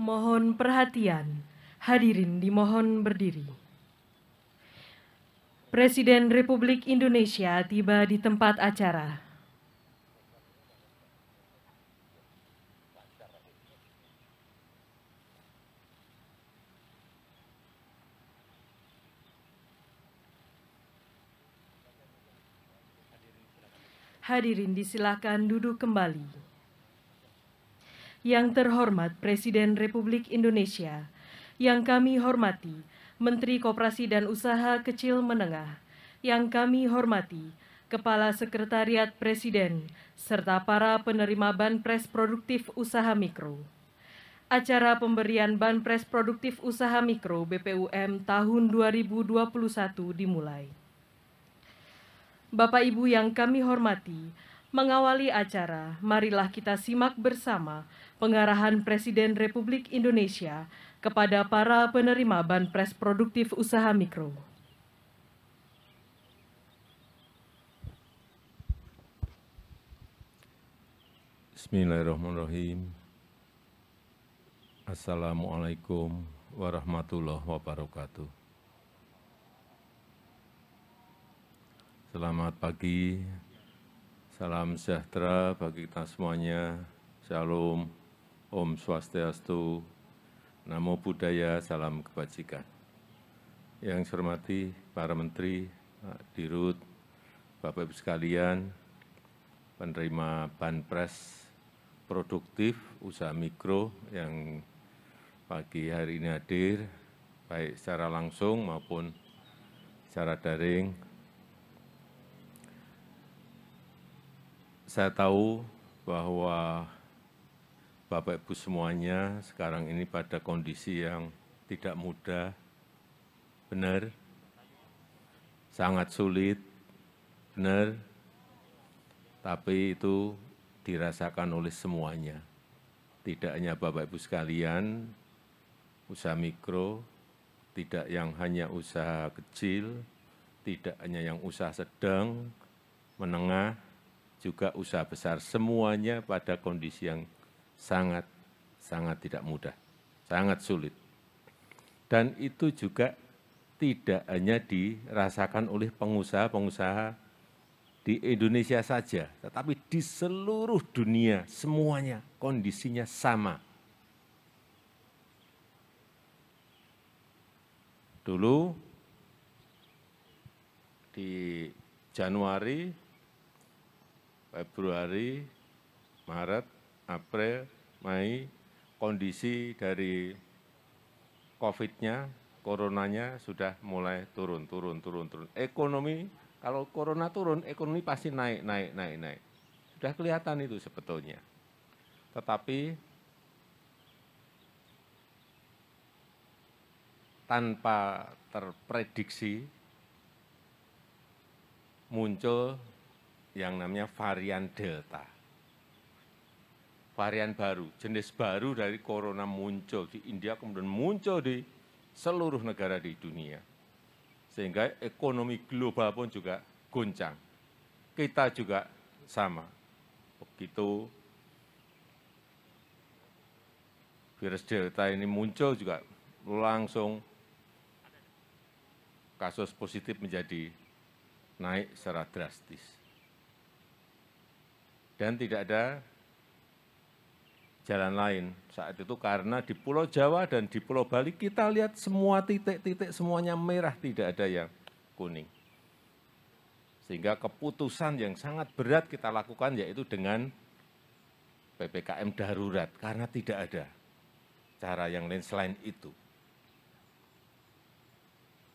Mohon perhatian, hadirin dimohon berdiri. Presiden Republik Indonesia tiba di tempat acara. Hadirin disilakan duduk kembali. Yang terhormat Presiden Republik Indonesia, yang kami hormati Menteri Koperasi dan Usaha Kecil Menengah, yang kami hormati Kepala Sekretariat Presiden, serta para penerima Banpres Produktif Usaha Mikro. Acara pemberian Banpres Produktif Usaha Mikro BPUM tahun 2021 dimulai. Bapak Ibu yang kami hormati, mengawali acara, marilah kita simak bersama pengarahan Presiden Republik Indonesia kepada para penerima Banpres Produktif Usaha Mikro. Bismillahirrahmanirrahim. Assalamualaikum warahmatullahi wabarakatuh. Selamat pagi, salam sejahtera bagi kita semuanya. Shalom, Om Swastiastu, Namo Buddhaya, salam kebajikan. Yang saya hormati para menteri, Pak Dirut, Bapak Ibu sekalian, penerima Banpres Produktif Usaha Mikro yang pagi hari ini hadir, baik secara langsung maupun secara daring. Saya tahu bahwa Bapak Ibu semuanya sekarang ini pada kondisi yang tidak mudah, benar, sangat sulit, benar, tapi itu dirasakan oleh semuanya. Tidak hanya Bapak Ibu sekalian, usaha mikro, tidak yang hanya usaha kecil, tidak hanya yang usaha sedang, menengah, juga usaha besar, semuanya pada kondisi yang sangat tidak mudah, sangat sulit. Dan itu juga tidak hanya dirasakan oleh pengusaha-pengusaha di Indonesia saja, tetapi di seluruh dunia semuanya kondisinya sama. Dulu di Januari, Februari, Maret, April, Mei, kondisi dari COVID-nya, coronanya sudah mulai turun. Ekonomi, kalau corona turun, ekonomi pasti naik. Sudah kelihatan itu sebetulnya. Tetapi tanpa terprediksi muncul yang namanya varian Delta. Varian baru, jenis baru dari corona muncul di India, kemudian muncul di seluruh negara di dunia. Sehingga ekonomi global pun juga goncang. Kita juga sama. Begitu virus Delta ini muncul juga langsung kasus positif menjadi naik secara drastis. Dan tidak ada jalan lain saat itu karena di Pulau Jawa dan di Pulau Bali kita lihat semua titik-titik semuanya merah, tidak ada yang kuning. Sehingga keputusan yang sangat berat kita lakukan yaitu dengan PPKM darurat karena tidak ada cara yang lain selain itu.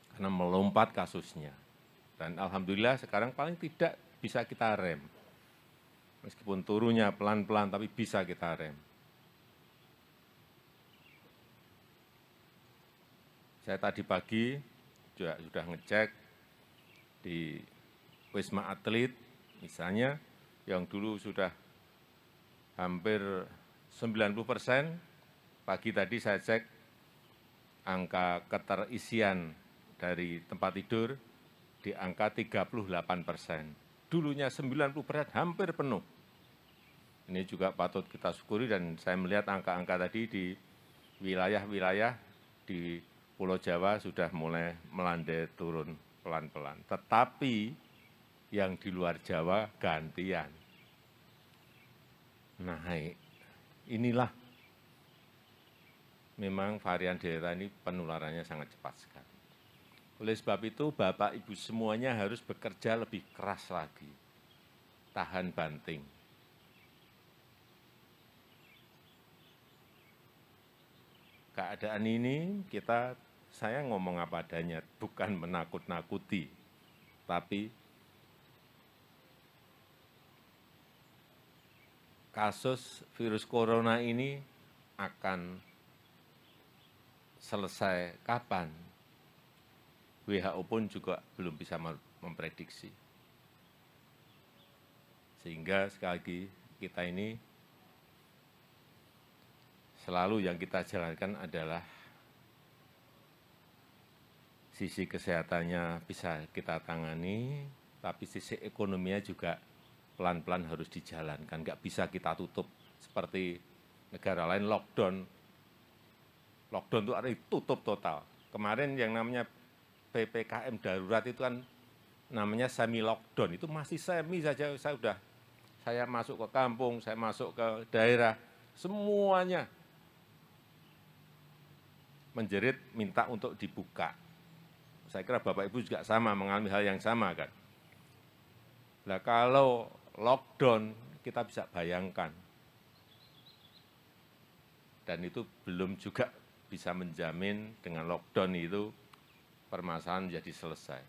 Karena melompat kasusnya. Dan alhamdulillah sekarang paling tidak bisa kita rem. Meskipun turunnya pelan-pelan, tapi bisa kita rem. Saya tadi pagi juga sudah ngecek di Wisma Atlet, misalnya, yang dulu sudah hampir 90%, pagi tadi saya cek angka keterisian dari tempat tidur di angka 38%. Dulunya 90% hampir penuh. Ini juga patut kita syukuri dan saya melihat angka-angka tadi di wilayah-wilayah di Pulau Jawa sudah mulai melandai turun pelan-pelan. Tetapi yang di luar Jawa gantian naik. Inilah memang varian Delta ini penularannya sangat cepat sekali. Oleh sebab itu, Bapak Ibu semuanya harus bekerja lebih keras lagi, tahan banting. Keadaan ini saya ngomong apa adanya, bukan menakut-nakuti, tapi kasus virus corona ini akan selesai kapan? WHO pun juga belum bisa memprediksi. Sehingga sekali lagi kita ini selalu yang kita jalankan adalah sisi kesehatannya bisa kita tangani, tapi sisi ekonominya juga pelan-pelan harus dijalankan. Nggak bisa kita tutup seperti negara lain lockdown. Lockdown itu artinya tutup total. Kemarin yang namanya PPKM darurat itu kan namanya semi lockdown, itu masih semi saja. Saya masuk ke kampung, saya masuk ke daerah, semuanya menjerit minta untuk dibuka. Saya kira Bapak Ibu juga sama, mengalami hal yang sama kan. Nah kalau lockdown kita bisa bayangkan, dan itu belum juga bisa menjamin dengan lockdown itu permasalahan menjadi selesai.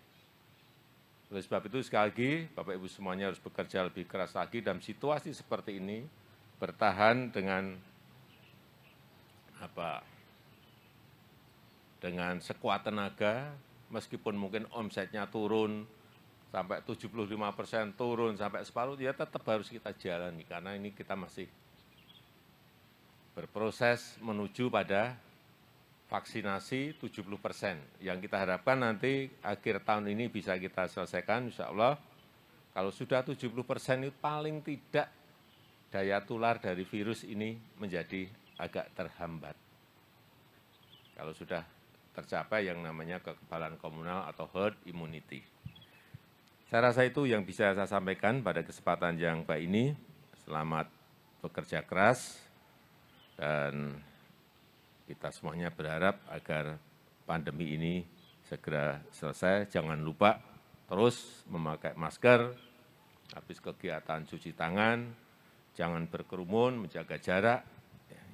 Oleh sebab itu sekali lagi Bapak Ibu semuanya harus bekerja lebih keras lagi dalam situasi seperti ini, bertahan dengan sekuat tenaga, meskipun mungkin omsetnya turun sampai 75%, turun sampai separuh, ya tetap harus kita jalani, karena ini kita masih berproses menuju pada vaksinasi 70%, yang kita harapkan nanti akhir tahun ini bisa kita selesaikan, insya Allah. Kalau sudah 70% itu paling tidak daya tular dari virus ini menjadi agak terhambat. Kalau sudah tercapai yang namanya kekebalan komunal atau herd immunity. Saya rasa itu yang bisa saya sampaikan pada kesempatan yang baik ini. Selamat bekerja keras, dan kita semuanya berharap agar pandemi ini segera selesai. Jangan lupa terus memakai masker, habis kegiatan cuci tangan, jangan berkerumun, menjaga jarak.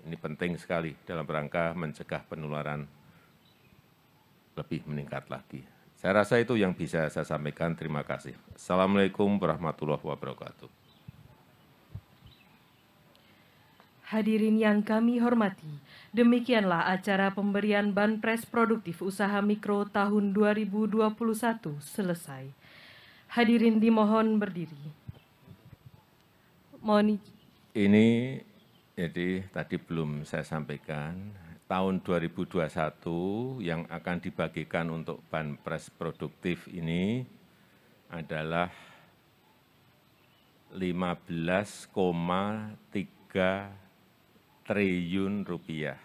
Ini penting sekali dalam rangka mencegah penularan lebih meningkat lagi. Saya rasa itu yang bisa saya sampaikan. Terima kasih. Assalamualaikum warahmatullahi wabarakatuh. Hadirin yang kami hormati, demikianlah acara pemberian Banpres Produktif Usaha Mikro tahun 2021 selesai. Hadirin dimohon berdiri. Ini jadi tadi belum saya sampaikan, tahun 2021 yang akan dibagikan untuk Banpres Produktif ini adalah 15,3 triliun rupiah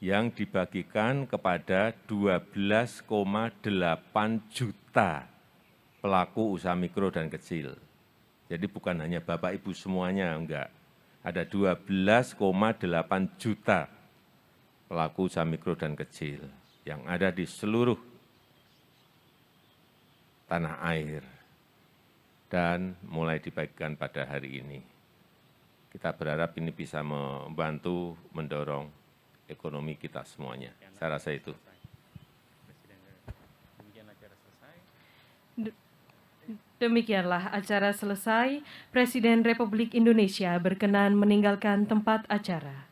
yang dibagikan kepada 12,8 juta pelaku usaha mikro dan kecil. Jadi bukan hanya Bapak Ibu semuanya, enggak. Ada 12,8 juta pelaku usaha mikro dan kecil yang ada di seluruh tanah air dan mulai dibagikan pada hari ini. Kita berharap ini bisa membantu mendorong ekonomi kita semuanya. Saya rasa itu. Demikianlah acara selesai. Presiden Republik Indonesia berkenan meninggalkan tempat acara.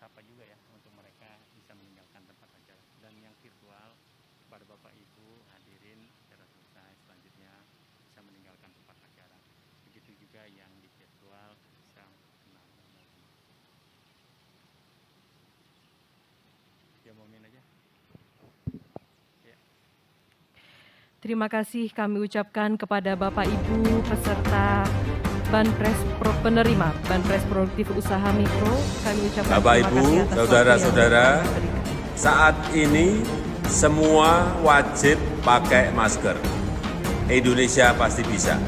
sapa juga ya untuk mereka bisa meninggalkan tempat acara. Dan yang virtual kepada Bapak Ibu hadirin secara selesai selanjutnya bisa meninggalkan tempat acara. Begitu juga yang di virtual bisa kenal. Ya mau aja. Terima kasih kami ucapkan kepada Bapak Ibu peserta penerima Banpres Produktif Usaha Mikro. Kami ucapkan Bapak terima Ibu, kasih atas saudara-saudara, saat ini semua wajib pakai masker. Indonesia pasti bisa.